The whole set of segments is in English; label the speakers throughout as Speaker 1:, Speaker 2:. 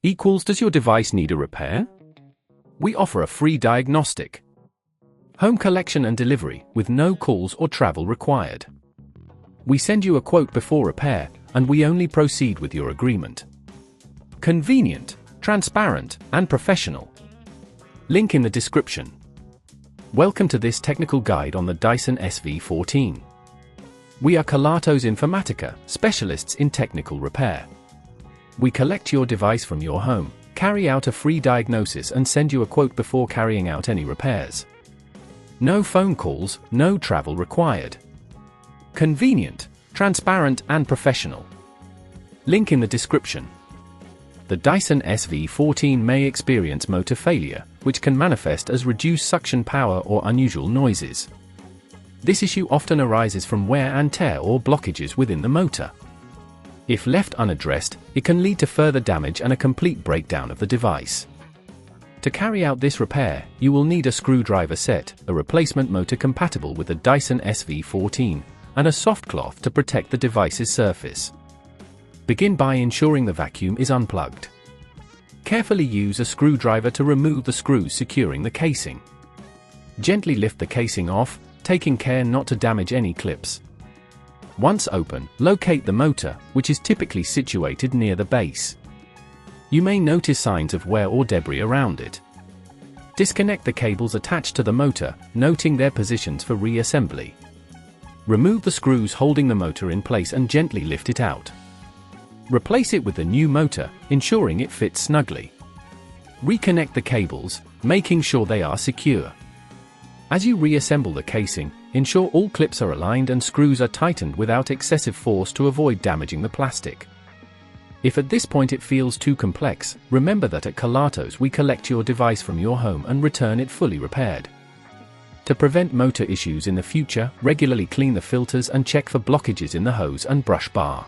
Speaker 1: equals does your device need a repair? We offer a free diagnostic. Home collection and delivery with no calls or travel required. We send you a quote before repair, and we only proceed with your agreement. Convenient, transparent, and professional. Link in the description. Welcome to this technical guide on the Dyson SV14. We are Kelatos Informatica, specialists in technical repair. We collect your device from your home, carry out a free diagnosis and send you a quote before carrying out any repairs. No phone calls, no travel required. Convenient, transparent and professional. Link in the description. The Dyson SV14 may experience motor failure, which can manifest as reduced suction power or unusual noises. This issue often arises from wear and tear or blockages within the motor. If left unaddressed, it can lead to further damage and a complete breakdown of the device. To carry out this repair, you will need a screwdriver set, a replacement motor compatible with the Dyson SV14, and a soft cloth to protect the device's surface. Begin by ensuring the vacuum is unplugged. Carefully use a screwdriver to remove the screws securing the casing. Gently lift the casing off, taking care not to damage any clips. Once open, locate the motor, which is typically situated near the base. You may notice signs of wear or debris around it. Disconnect the cables attached to the motor, noting their positions for reassembly. Remove the screws holding the motor in place and gently lift it out. Replace it with the new motor, ensuring it fits snugly. Reconnect the cables, making sure they are secure. As you reassemble the casing, ensure all clips are aligned and screws are tightened without excessive force to avoid damaging the plastic. If at this point it feels too complex, remember that at Kelatos we collect your device from your home and return it fully repaired. To prevent motor issues in the future, regularly clean the filters and check for blockages in the hose and brush bar.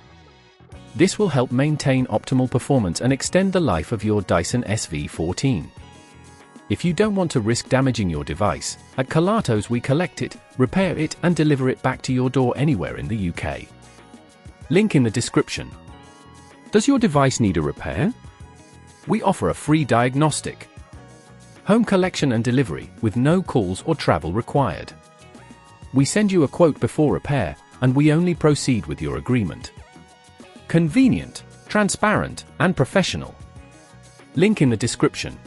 Speaker 1: This will help maintain optimal performance and extend the life of your Dyson SV14. If you don't want to risk damaging your device, at Kelatos we collect it, repair it and deliver it back to your door anywhere in the UK. Link in the description. Does your device need a repair? We offer a free diagnostic. Home collection and delivery with no calls or travel required. We send you a quote before repair, and we only proceed with your agreement. Convenient, transparent, and professional. Link in the description.